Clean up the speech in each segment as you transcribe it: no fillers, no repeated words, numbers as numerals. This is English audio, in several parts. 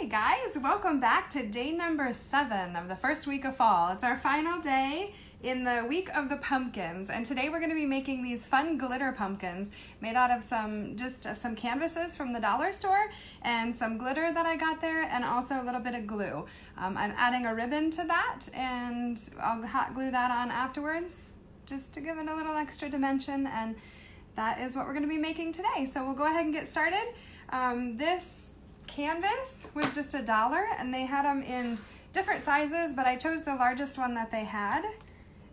Hey guys, welcome back to day number 7 of the first week of fall. It's our final day in the week of the pumpkins, and today we're going to be making these fun glitter pumpkins made out of some canvases from the dollar store and some glitter that I got there, and also a little bit of glue. I'm adding a ribbon to that, and I'll hot glue that on afterwards just to give it a little extra dimension, and that is what we're going to be making today. So we'll go ahead and get started. This canvas was just $1, and they had them in different sizes, but I chose the largest one that they had.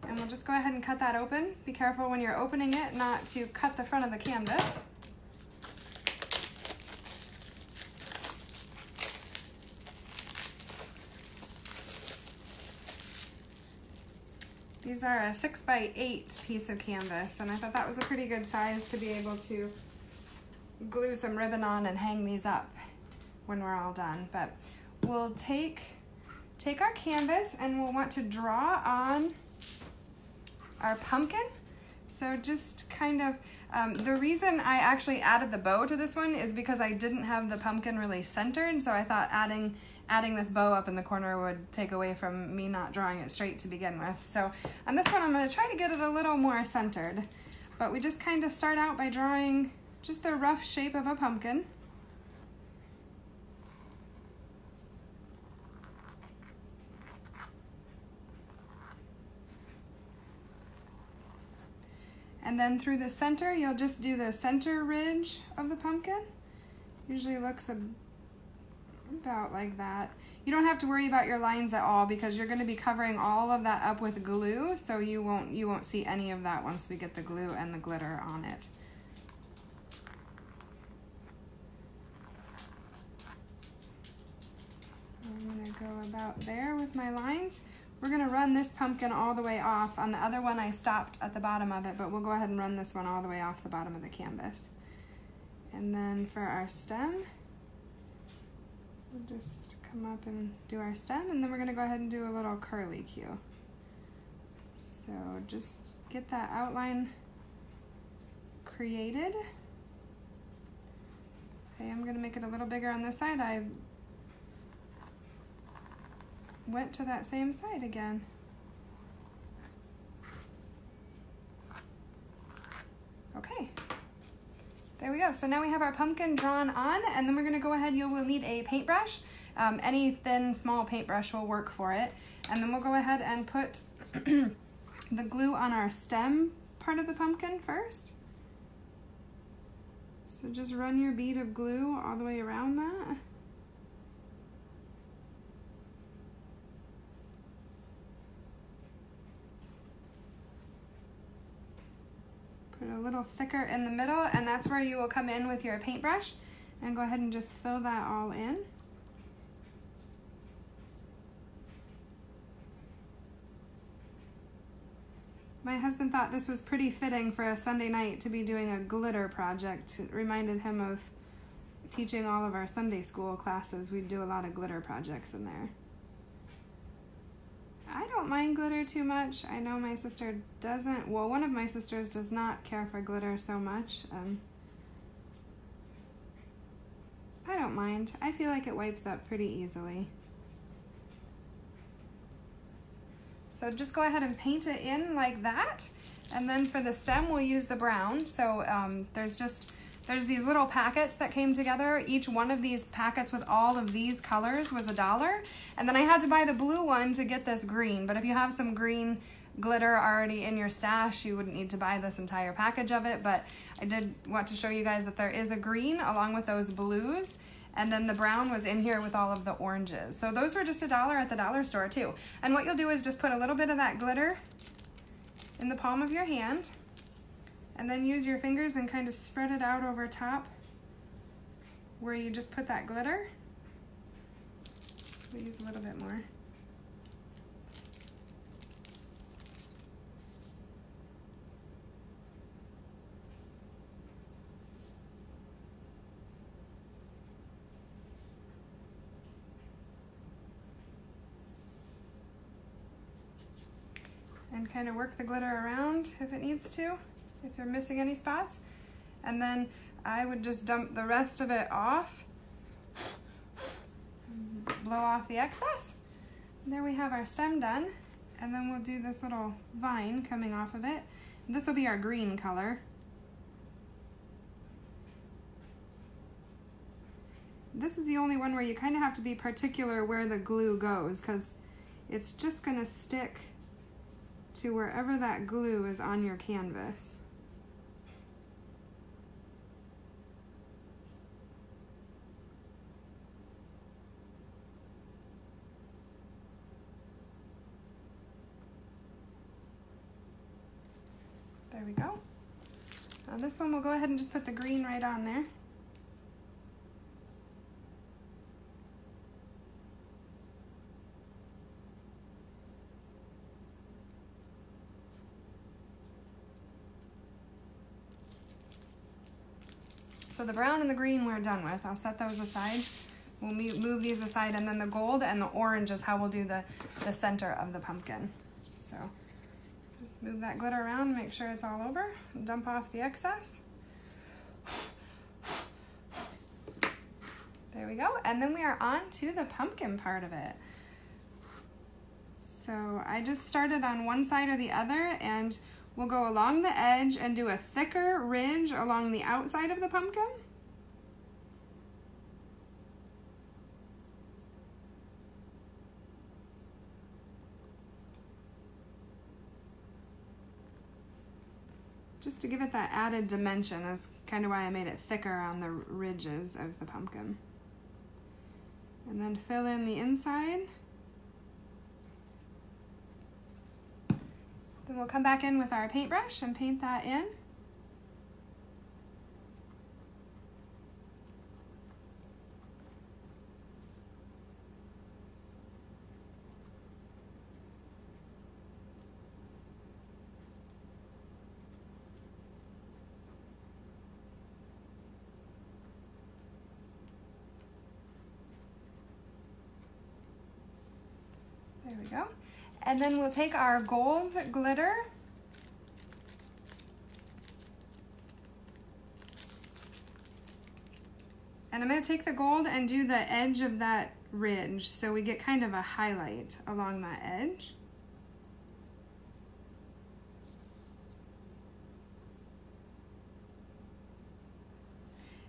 And we'll just go ahead and cut that open. Be careful when you're opening it not to cut the front of the canvas. These are a 6x8 piece of canvas, and I thought that was a pretty good size to be able to glue some ribbon on and hang these up when we're all done. But we'll take our canvas and we'll want to draw on our pumpkin. So just kind of, the reason I actually added the bow to this one is because I didn't have the pumpkin really centered, so I thought adding this bow up in the corner would take away from me not drawing it straight to begin with. So on this one I'm going to try to get it a little more centered, but we just kind of start out by drawing just the rough shape of a pumpkin. And then through the center, you'll just do the center ridge of the pumpkin. Usually looks about like that. You don't have to worry about your lines at all because you're going to be covering all of that up with glue, so you won't see any of that once we get the glue and the glitter on it. So I'm going to go about there with my lines. We're going to run this pumpkin all the way off. On the other one I stopped at the bottom of it, but we'll go ahead and run this one all the way off the bottom of the canvas. And then for our stem, we'll just come up and do our stem, and then we're going to go ahead and do a little curly Q. So just get that outline created. Okay, I'm going to make it a little bigger on this side. I went to that same side again. Okay, there we go. So now we have our pumpkin drawn on, and then we're going to go ahead, you will need a paintbrush. Any thin, small paintbrush will work for it. And then we'll go ahead and put the glue on our stem part of the pumpkin first. So just run your bead of glue all the way around that. Put a little thicker in the middle, and that's where you will come in with your paintbrush and go ahead and just fill that all in. My husband thought this was pretty fitting for a Sunday night to be doing a glitter project. It reminded him of teaching all of our Sunday school classes. We'd do a lot of glitter projects in there. I don't mind glitter too much. I know my sister doesn't. Well, one of my sisters does not care for glitter so much. I don't mind. I feel like it wipes up pretty easily. So just go ahead and paint it in like that. And then for the stem, we'll use the brown. So there's these little packets that came together. Each one of these packets with all of these colors was $1. And then I had to buy the blue one to get this green. But if you have some green glitter already in your stash, you wouldn't need to buy this entire package of it. But I did want to show you guys that there is a green along with those blues. And then the brown was in here with all of the oranges. So those were just $1 at the dollar store too. And what you'll do is just put a little bit of that glitter in the palm of your hand, and then use your fingers and kind of spread it out over top where you just put that glitter. We'll use a little bit more. And kind of work the glitter around if it needs to, if you're missing any spots. And then I would just dump the rest of it off blow off the excess. And there we have our stem done. And then we'll do this little vine coming off of it. This will be our green color. This is the only one where you kind of have to be particular where the glue goes, because it's just going to stick to wherever that glue is on your canvas. There we go. Now this one we'll go ahead and just put the green right on there. So the brown and the green we're done with. I'll set those aside. We'll move these aside, and then the gold and the orange is how we'll do the center of the pumpkin. So just move that glitter around, make sure it's all over, and dump off the excess. There we go. And then we are on to the pumpkin part of it. So I just started on one side or the other, and we'll go along the edge and do a thicker ridge along the outside of the pumpkin. Just to give it that added dimension is kind of why I made it thicker on the ridges of the pumpkin. And then fill in the inside. Then we'll come back in with our paintbrush and paint that in. There we go. And then we'll take our gold glitter and I'm going to take the gold and do the edge of that ridge so we get kind of a highlight along that edge.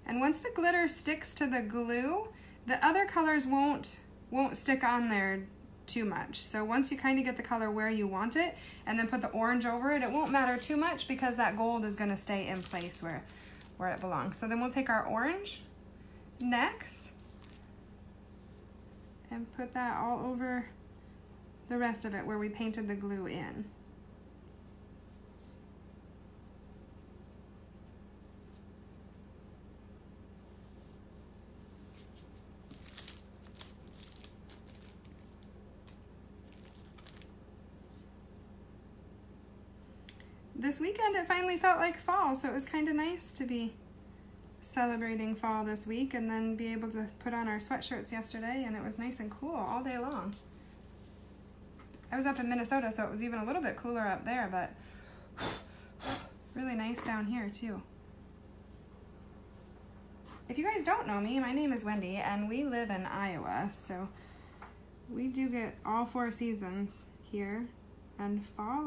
And once the glitter sticks to the glue, the other colors won't stick on there too much. So once you kind of get the color where you want it and then put the orange over it, it won't matter too much because that gold is going to stay in place where it belongs. So then we'll take our orange next and put that all over the rest of it where we painted the glue in. This weekend it finally felt like fall, so it was kind of nice to be celebrating fall this week and then be able to put on our sweatshirts yesterday, and it was nice and cool all day long. I was up in Minnesota, so it was even a little bit cooler up there, but really nice down here too. If you guys don't know me, my name is Wendy and we live in Iowa, so we do get all 4 seasons here, and fall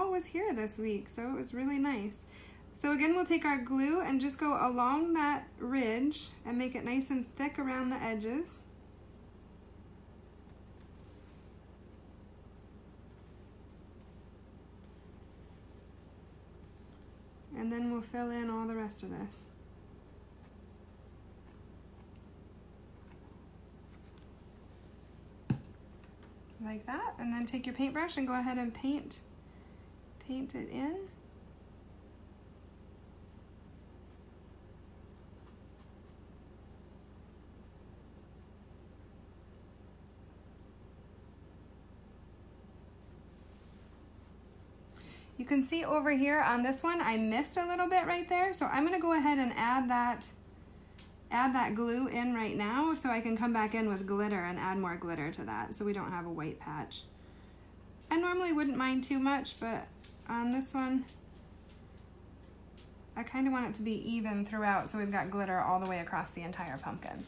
was here this week, so it was really nice. So again, we'll take our glue and just go along that ridge and make it nice and thick around the edges. And then we'll fill in all the rest of this. Like that, and then take your paintbrush and go ahead and paint it in. You can see over here on this one, I missed a little bit right there, so I'm gonna go ahead and add that glue in right now so I can come back in with glitter and add more glitter to that so we don't have a white patch. I normally wouldn't mind too much, but on this one, I kind of want it to be even throughout, so we've got glitter all the way across the entire pumpkin.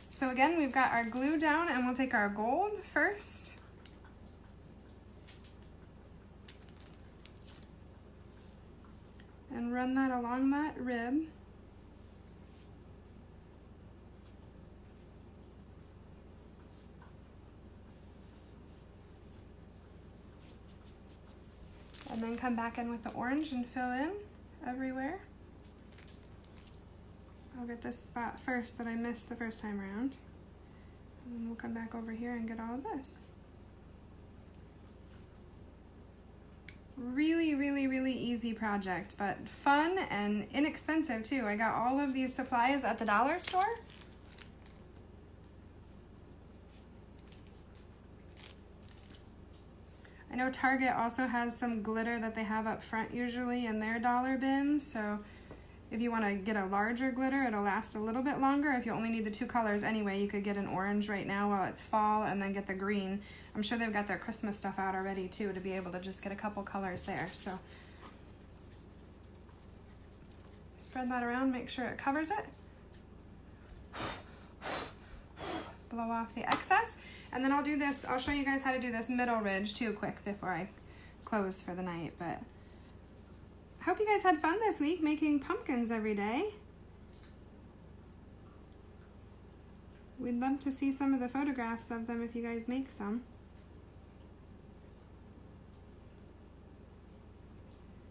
So again, we've got our glue down, and we'll take our gold first. And run that along that rib. And then come back in with the orange and fill in everywhere. I'll get this spot first that I missed the first time around. And then we'll come back over here and get all of this. Really, really, really easy project, but fun and inexpensive too. I got all of these supplies at the dollar store. I know Target also has some glitter that they have up front usually in their dollar bins, so if you want to get a larger glitter, it'll last a little bit longer. If you only need the 2 colors anyway, you could get an orange right now while it's fall and then get the green. I'm sure they've got their Christmas stuff out already too to be able to just get a couple colors there. So spread that around, make sure it covers it. Blow off the excess. And then I'll do this, I'll show you guys how to do this middle ridge too quick before I close for the night. But I hope you guys had fun this week making pumpkins every day. We'd love to see some of the photographs of them if you guys make some.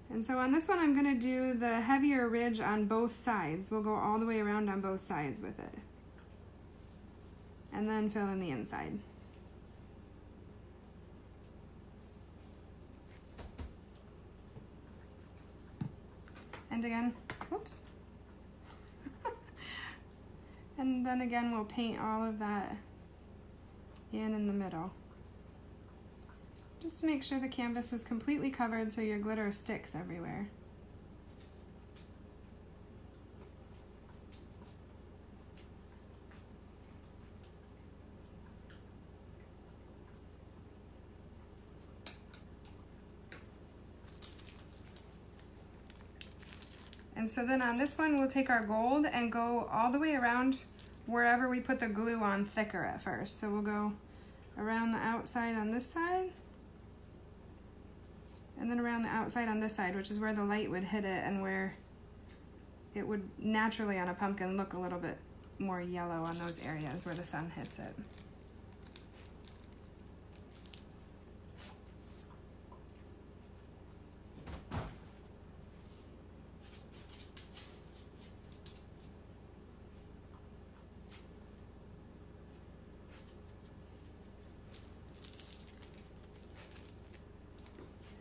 And so on this one, I'm gonna do the heavier ridge on both sides. We'll go all the way around on both sides with it. And then fill in the inside. And again, whoops. And then again, we'll paint all of that in the middle. Just to make sure the canvas is completely covered so your glitter sticks everywhere. And so then on this one, we'll take our gold and go all the way around wherever we put the glue on thicker at first. So we'll go around the outside on this side, and then around the outside on this side, which is where the light would hit it and where it would naturally on a pumpkin look a little bit more yellow on those areas where the sun hits it.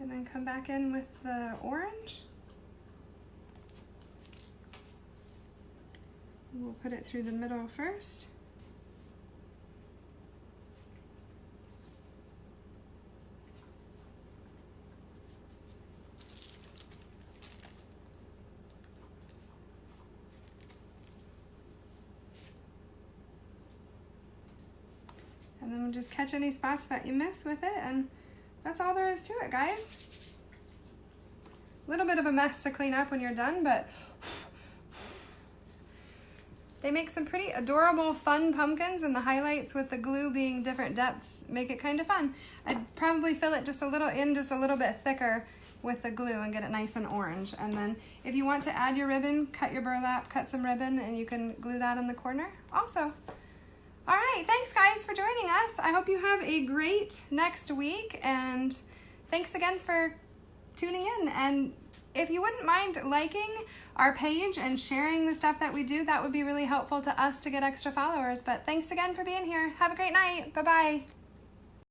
And then come back in with the orange. We'll put it through the middle first. And then we'll just catch any spots that you miss with it, and that's all there is to it, guys. A little bit of a mess to clean up when you're done, but they make some pretty adorable, fun pumpkins, and the highlights with the glue being different depths make it kind of fun. I'd probably fill it just a little bit thicker with the glue and get it nice and orange. And then if you want to add your ribbon, cut your burlap, cut some ribbon, and you can glue that in the corner also. All right, thanks guys for joining us. I hope you have a great next week, and thanks again for tuning in. And if you wouldn't mind liking our page and sharing the stuff that we do, that would be really helpful to us to get extra followers. But thanks again for being here. Have a great night. Bye-bye.